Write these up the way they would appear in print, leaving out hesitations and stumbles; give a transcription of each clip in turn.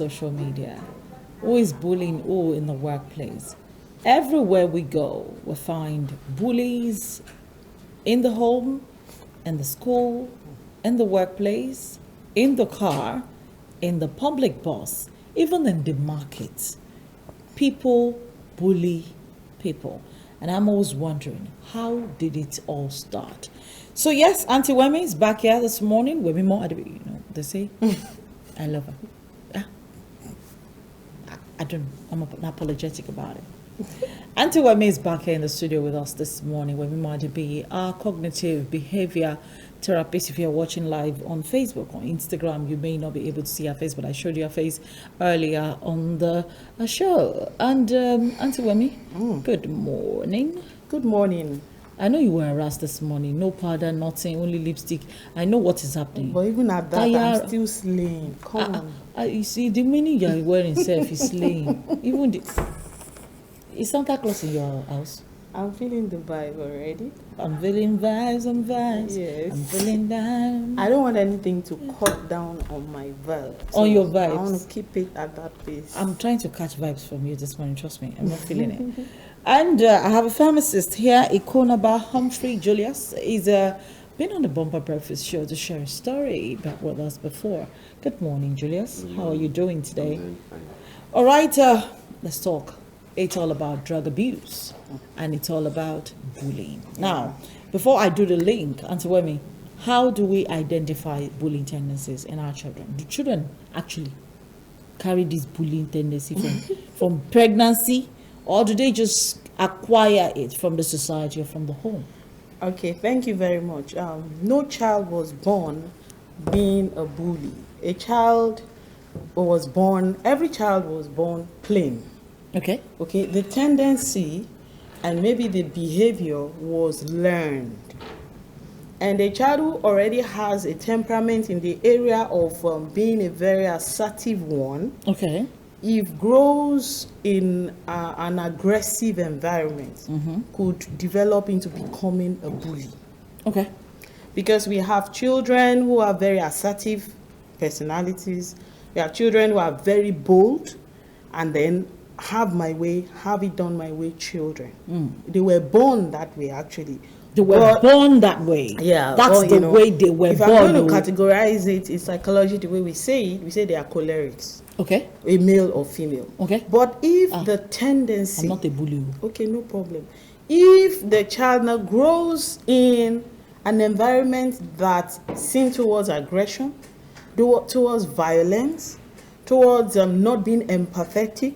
social media? Who is bullying who in the workplace? Everywhere we go, we find bullies in the home, in the school, in the workplace, in the car, in the public bus, even in the market. People bully people. And I'm always wondering, how did it all start? So yes, Auntie Wemi is back here this morning. Wemimo Adebiyi, they say. I love her. I don't, I'm apologetic about it. Auntie Wemi is back here in the studio with us this morning. Wemimo Adebiyi, our cognitive behavior therapist. If you're watching live on Facebook or Instagram, you may not be able to see her face, but I showed you her face earlier on the show. And Auntie Wemi, good morning. Good morning. I know you were harassed this morning. No powder, nothing, only lipstick. I know what is happening. But even at that, I'm still slaying. Come on. You see, the meaning you're wearing self is slaying. Even is Santa Claus in your house? I'm feeling the vibe already. I'm feeling vibes and vibes. Yes. I'm feeling down. I don't want anything to cut down on my vibes. On your vibes? I want to keep it at that pace. I'm trying to catch vibes from you this morning. Trust me, I'm not feeling it. And I have a pharmacist here, Ikhanoba, Humphrey Julius. He's been on the Bumper Breakfast show to share a story back with us before. Good morning, Julius. How are you doing today? All right, let's talk. It's all about drug abuse and it's all about bullying. Now, before I do the link, Auntie Wemi, how do we identify bullying tendencies in our children? Do children actually carry this bullying tendency from pregnancy, or do they just acquire it from the society or from the home? Okay, thank you very much. No child was born being a bully. Every child was born plain. Okay. Okay, the tendency and maybe the behavior was learned. And a child who already has a temperament in the area of being a very assertive one, okay, if grows in an aggressive environment, could develop into becoming a bully. Okay. Because we have children who are very assertive personalities. We have children who are very bold, and then have it done my way children. They were born that way, actually. They were born that way. Yeah. That's the way they were born. If I'm going to categorize it in psychology, the way we say they are cholerics. Okay. A male or female. Okay. But if the tendency... I'm not a bully. Okay, no problem. If the child now grows in an environment that's seen towards aggression, towards violence, towards not being empathetic,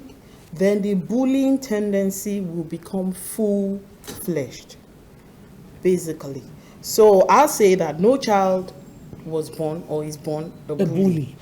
then the bullying tendency will become full-fledged, basically. So I'll say that no child was born or is born a bully.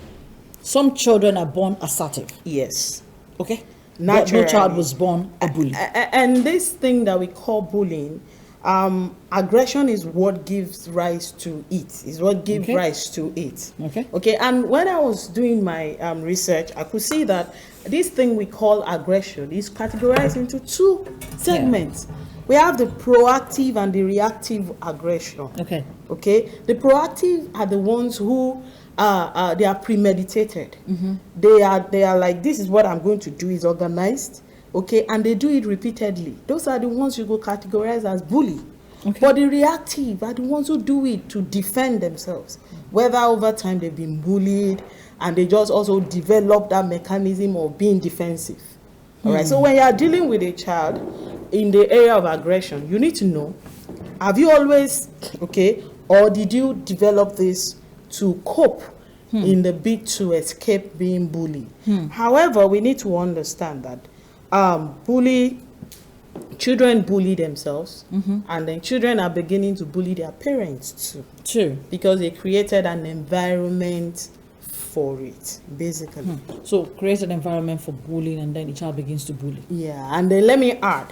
Some children are born assertive. Yes. Okay? Naturally. No child was born a bully. And this thing that we call bullying, aggression is what gives rise to it. Is what gives rise to it. Okay. Okay. And when I was doing my research, I could see that this thing we call aggression is categorized into two segments. Yeah. We have the proactive and the reactive aggression. Okay. Okay. The proactive are the ones who they are premeditated. They are like, this is what I'm going to do, is organized. Okay, and they do it repeatedly. Those are the ones you go categorize as bully. Okay. But the reactive are the ones who do it to defend themselves. Whether over time they've been bullied and they just also develop that mechanism of being defensive. All right. So when you are dealing with a child in the area of aggression, you need to know, have you always, or did you develop this to cope in the bid to escape being bullied? However, we need to understand that children bully themselves, and then children are beginning to bully their parents too. True. Because they created an environment for it, basically. So create an environment for bullying, and then the child begins to bully. Yeah, and then let me add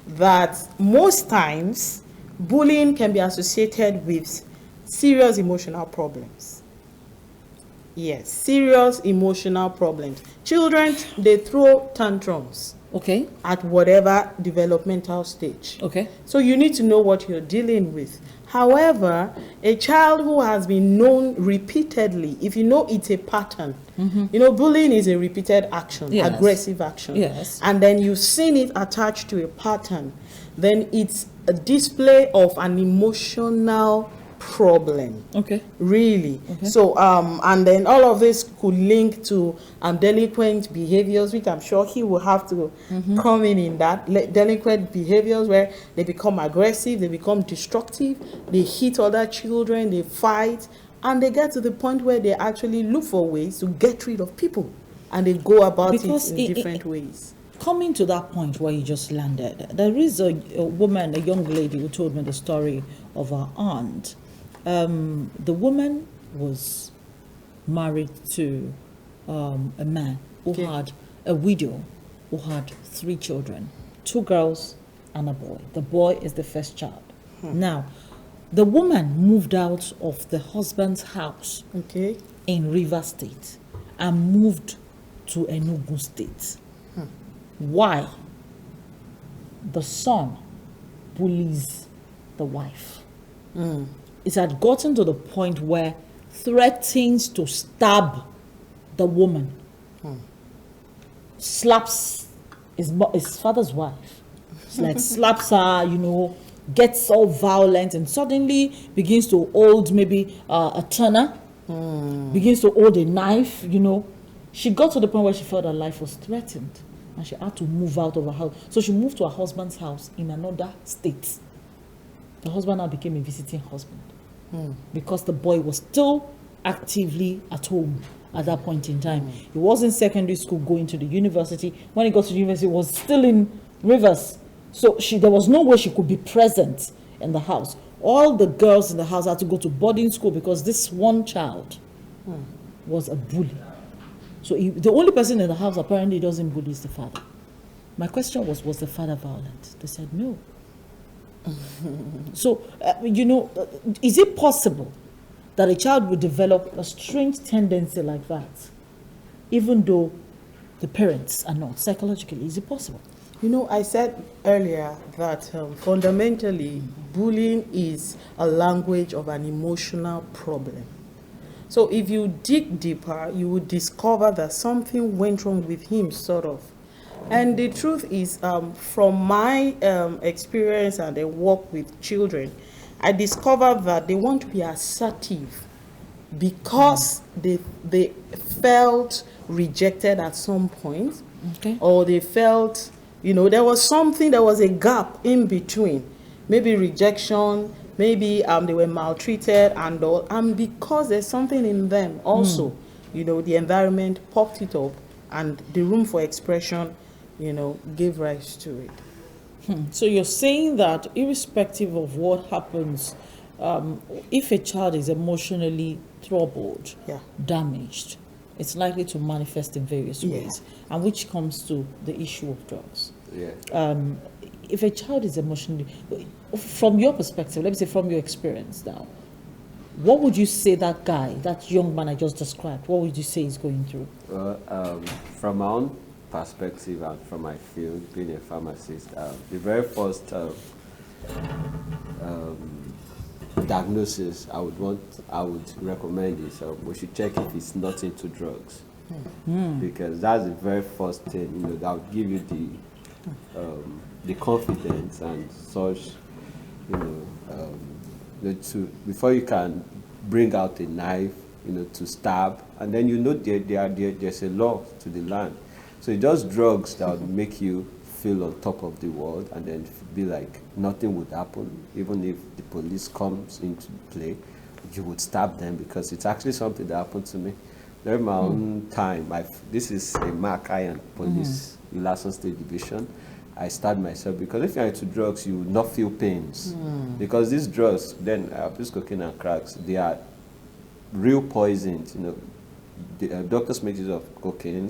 that most times bullying can be associated with serious emotional problems. Yes, serious emotional problems. Children, they throw tantrums. Okay. At whatever developmental stage. Okay. So you need to know what you're dealing with. However, a child who has been known repeatedly, if you know it's a pattern, you know, bullying is a repeated action, Yes. aggressive action. Yes. And then you've seen it attached to a pattern, then it's a display of an emotional problem. Okay. Really. Okay. So, and then all of this could link to delinquent behaviors, which I'm sure he will have to come in that. Delinquent behaviors where they become aggressive, they become destructive, they hit other children, they fight, and they get to the point where they actually look for ways to get rid of people, and they go about Because it in different ways. Coming to that point where you just landed, there is a woman, a young lady, who told me the story of her aunt. The woman was married to a man who had a widow who had 3 children, 2 girls and a boy. The boy is the first child. Now, the woman moved out of the husband's house in Rivers State and moved to Enugu State. Why? The son bullies the wife. It had gotten to the point where threatens to stab the woman, slaps his father's wife. It's like slaps her, you know, gets all violent, and suddenly begins to hold maybe a turner, begins to hold a knife, you know. She got to the point where she felt her life was threatened, and she had to move out of her house. So she moved to her husband's house in another state. The husband now became a visiting husband because the boy was still actively at home at that point in time. He was in secondary school going to the university. When he got to the university, he was still in Rivers. So there was no way she could be present in the house. All the girls in the house had to go to boarding school because this one child was a bully. So the only person in the house apparently doesn't bully is the father. My question was the father violent? They said no. So, you know, is it possible that a child would develop a strange tendency like that, even though the parents are not? Psychologically, is it possible? You know, I said earlier that fundamentally, bullying is a language of an emotional problem. So if you dig deeper, you would discover that something went wrong with him, sort of. And the truth is, from my experience and the work with children, I discovered that they want to be assertive because they felt rejected at some point, or they felt, you know, there was a gap in between, maybe rejection, maybe they were maltreated and all, and because there's something in them also, you know, the environment popped it up, and the room for expression, you know, gave rise to it. So you're saying that irrespective of what happens, if a child is emotionally troubled, damaged, it's likely to manifest in various ways, and which comes to the issue of drugs. If a child is emotionally, from your perspective, let me say from your experience now, what would you say that guy, that young man I just described, what would you say he's going through? From my own perspective and from my field, being a pharmacist, the very first diagnosis I would recommend is we should check if he's not into drugs, because that's the very first thing, you know, that would give you the confidence and such, you know, before you can bring out a knife, you know, to stab, and then you know there's a law to the land. So it's just drugs that would make you feel on top of the world, and then be like nothing would happen. Even if the police comes into play, you would stab them, because it's actually something that happened to me. During my own time, this is a Mark Iron Police, Ilasan State Division. I stabbed myself because if you're into drugs, you will not feel pains. Because these drugs, then this cocaine and cracks, they are real poisons. You know, the doctors make use of cocaine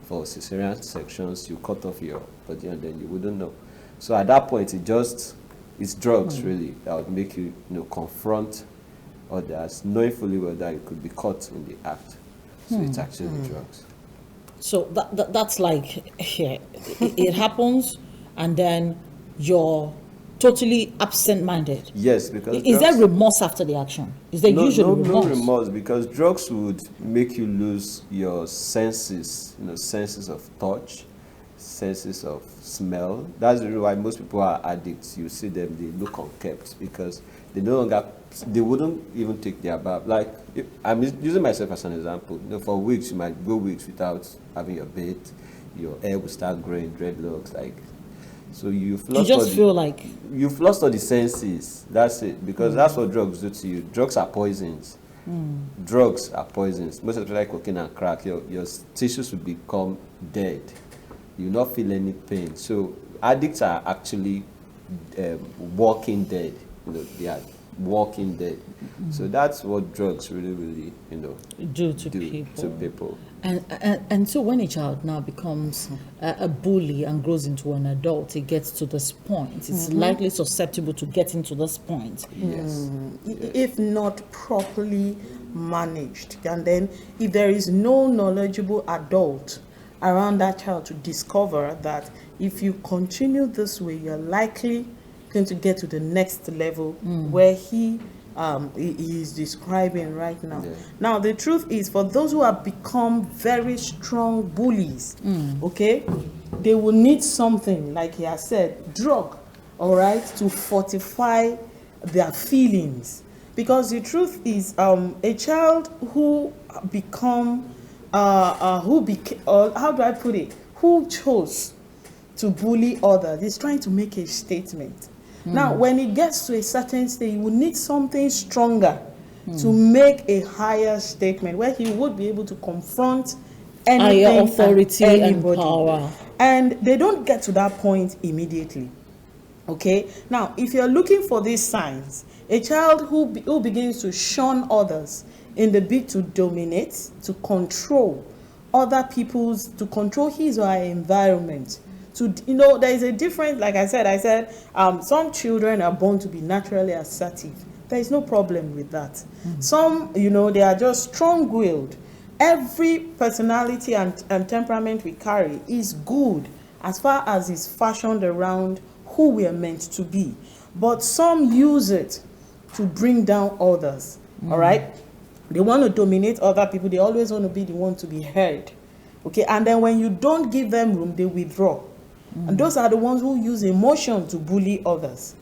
for cesarean sections. You cut off your body and then you wouldn't know. So at that point, it's drugs really that would make you, you know, confront others, knowing fully well that you could be caught in the act. So it's actually drugs. So that's like, it happens, and then your totally absent-minded? Yes, because Is there remorse after the action? Is there usually remorse? No remorse, because drugs would make you lose your senses, senses of touch, senses of smell. That's the reason why most people are addicts. You see them, they look unkempt because they no longer, they wouldn't even take their bath. Like, I'm using myself as an example. For weeks, you might go weeks without having your bath. Your hair will start growing dreadlocks, like. So you've lost you've lost all the senses. That's it, because that's what drugs do to you. Drugs are poisons. Drugs are poisons. Most especially like cocaine and crack. Your tissues will become dead. You will not feel any pain. So addicts are actually walking dead. They are walking dead. So that's what drugs really do to people. And so when a child now becomes a bully and grows into an adult, it gets to this point. It's likely susceptible to getting to this point. Yes. If not properly managed. And then if there is no knowledgeable adult around that child to discover that if you continue this way, you're likely going to get to the next level where he is describing right now. Yeah. Now, the truth is, for those who have become very strong bullies, okay, they will need something, like he has said, drug, all right, to fortify their feelings. Because the truth is, a child who how do I put it, who chose to bully others is trying to make a statement. Now, when it gets to a certain stage, he will need something stronger to make a higher statement where he would be able to confront anything, higher authority and power. And they don't get to that point immediately. Okay? Now, if you're looking for these signs, a child who begins to shun others in the bid to dominate, to control other people's, to control his or her environment. There is a difference. Like I said, some children are born to be naturally assertive. There is no problem with that. Some, they are just strong-willed. Every personality and temperament we carry is good as far as it's fashioned around who we are meant to be. But some use it to bring down others. All right? They want to dominate other people. They always want to be the one to be heard. Okay? And then when you don't give them room, they withdraw. And those are the ones who use emotion to bully others.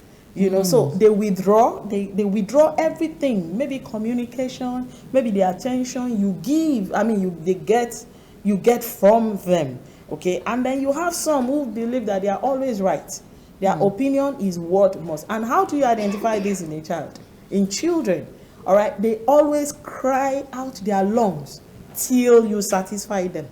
So they withdraw, they withdraw everything, maybe communication, maybe the attention you give, you get from them. Okay, and then you have some who believe that they are always right. Their opinion is what must. And how do you identify this in a child? In children, all right, they always cry out their lungs till you satisfy them.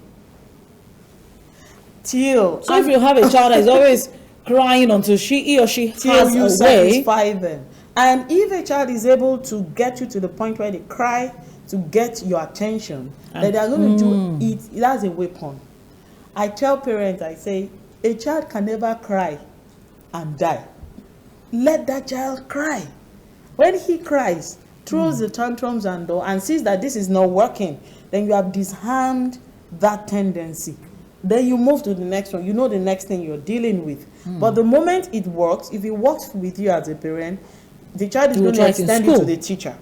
So if you have a child that is always crying until he or she has you a way, satisfy them. And if a child is able to get you to the point where they cry to get your attention, that they are going to do it, that's a weapon. I tell parents, I say, a child can never cry and die. Let that child cry. When he cries, throws the tantrums and sees that this is not working, then you have disarmed that tendency. Then you move to the next one. You know the next thing you're dealing with. But the moment it works, if it works with you as a parent, the child is going to extend it to the teacher.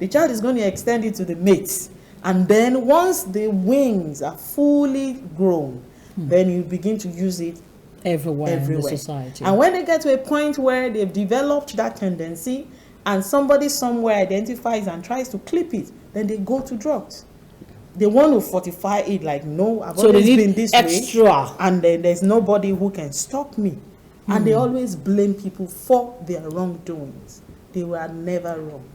The child is going to extend it to the mates. And then once the wings are fully grown, then you begin to use it everywhere in the society. And when they get to a point where they've developed that tendency and somebody somewhere identifies and tries to clip it, then they go to drugs. They want to fortify it, like, no, I've always been this way, and then there's nobody who can stop me. And they always blame people for their wrongdoings. They were never wrong.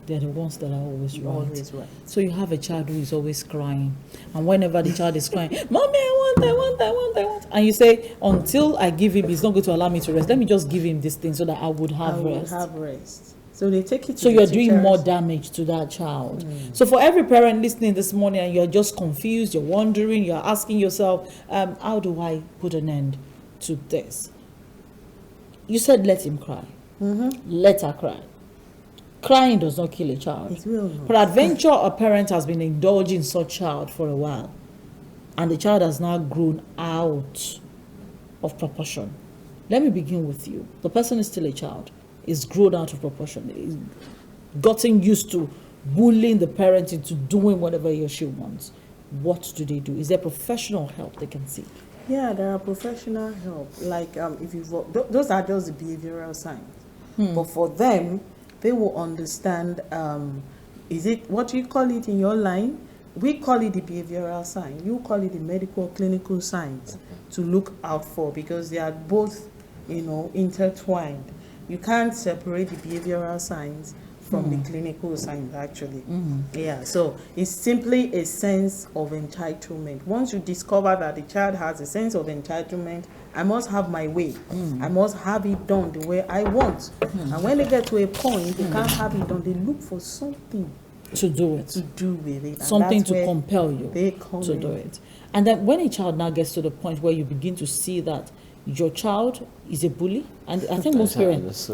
They're the ones that are always right. Always right. So you have a child who is always crying, and whenever the child is crying, "Mommy, I want," and you say, "Until I give him, he's not going to allow me to rest. Let me just give him this thing so that I would have rest." So they take it to so you're doing more damage to that child. So for every parent listening this morning and you're just confused, you're wondering, you're asking yourself, how do I put an end to this? You said let him cry. Let her cry. Crying does not kill a child. It will not. Peradventure, a parent has been indulging such child for a while, and the child has now grown out of proportion. let me begin with you. The person is still a child, is grown out of proportion, is gotten used to bullying the parent into doing whatever he or she wants. What do they do? Is there professional help they can seek? Yeah, there are professional help. Like if you those are just the behavioral signs. But for them, they will understand. Is it what you call it in your line? We call it the behavioral sign. You call it the medical clinical signs to look out for, because they are both, intertwined. You can't separate the behavioral signs from the clinical signs, actually. Yeah, so it's simply a sense of entitlement. Once you discover that the child has a sense of entitlement, I must have my way. I must have it done the way I want. And when they get to a point, they can't have it done, they look for something To do it. to do with it. And Something that's to where compel you they come to in. do it. And then when a child now gets to the point where you begin to see that your child is a bully, and I think most parents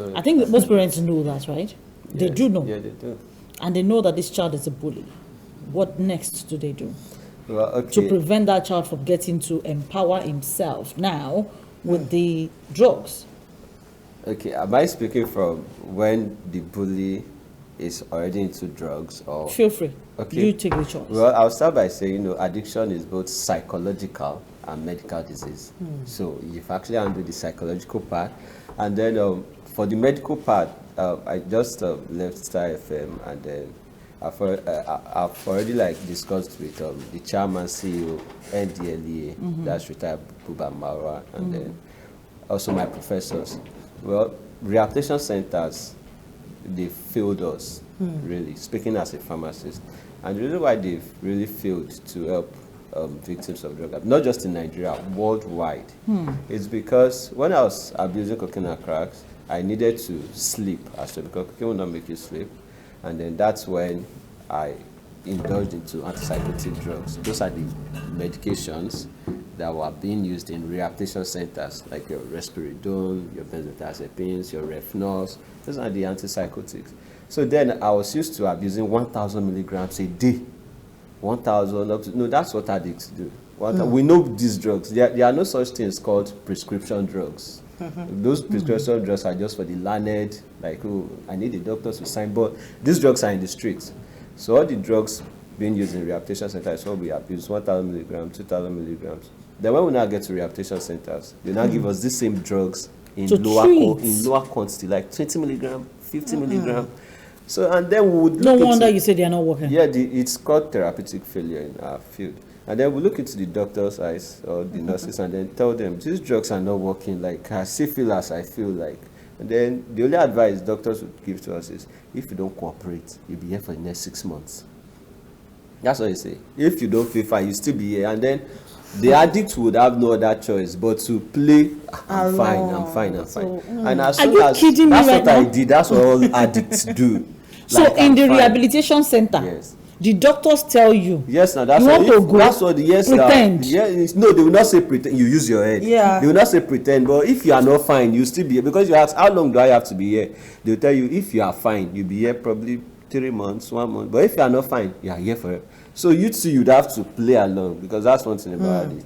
know that, right? They do know. Yeah, they do. And they know that this child is a bully. What next do they do? Well, okay. To prevent that child from getting to empower himself now with the drugs. Okay, am I speaking from when the bully is already into drugs, or? Feel free. Okay. You take the choice. Well, I'll start by saying, addiction is both psychological and medical disease. So you've actually handled the psychological part, and then for the medical part, I just left Star FM, and then I've already discussed with the chairman, CEO, NDLEA, that's retired Buba Marwa, and then also my professors. Well, rehabilitation centers, they failed us, really, speaking as a pharmacist. And the reason why they've really failed to help victims of drug abuse, not just in Nigeria, worldwide, is because when I was abusing cocaine and cracks, I needed to sleep, actually, because cocaine will not make you sleep. And then that's when I indulged into antipsychotic drugs. Those are the medications that were being used in rehabilitation centers, like your risperidone, your benzodiazepines, your refenols. Those are the antipsychotics. So then I was used to abusing 1,000 milligrams a day. 1,000 up to, no, that's what addicts do. We know these drugs. There are no such things called prescription drugs. Those prescription drugs are just for the learned, I need a doctor to sign, but these drugs are in the streets. So all the drugs being used in rehabilitation centers is what we abuse, 1,000 milligrams, 2,000 milligrams. Then when we now get to rehabilitation centers, they now give us these same drugs in lower quantity, like 20 milligram, 50 milligram. So, and then we would No wonder you say they are not working. Yeah, it's called therapeutic failure in our field. And then we look into the doctor's eyes or the nurses and then tell them, these drugs are not working, I still feel as I feel like. And then the only advice doctors would give to us is, if you don't cooperate, you'll be here for the next 6 months. That's what they say. If you don't feel fine, you'll still be here. And then the addict would have no other choice but to play, I'm fine. So, And as Are soon you as kidding me that's right what I now? did, that's what all addicts do. So in I'm the fine. rehabilitation center, Yes. the doctors tell you, Yes, now that's you what, want to go, that's what yes, pretend. No, they will not say pretend. You use your head. Yeah. They will not say pretend. But if you are not fine, you still be here, because you ask how long do I have to be here? They'll tell you if you are fine, you'll be here probably 3 months, 1 month. But if you are not fine, you are here forever. So you too, you'd have to play along, because that's one thing about it.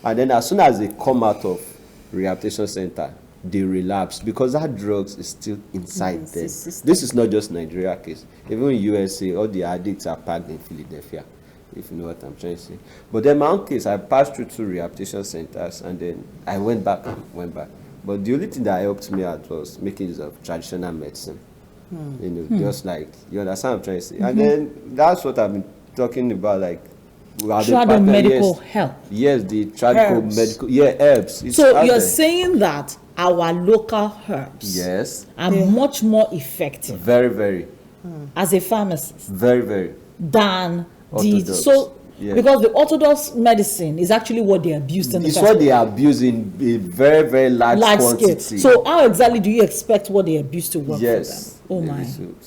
And then as soon as they come out of rehabilitation center, they relapse, because that drugs is still inside them. This is not just Nigeria case. Even in USA, all the addicts are packed in Philadelphia, if you know what I'm trying to say. But in my own case, I passed through 2 rehabilitation centers, and then I went back. But the only thing that helped me out was making use of traditional medicine. Just you understand what I'm trying to say. And then that's what I've been talking about, shadow medical help. Yes, the traditional medical, herbs. It's So out you're there. saying that our local herbs Yes, are much more effective very, very, as a pharmacist very, very. than Orthodox. Yeah. because the orthodox medicine is actually what they abused in the It's first what they place. abuse in a very, very large Large quantity. scale. So how exactly do you expect what they abuse to work yes. for them? Oh my. So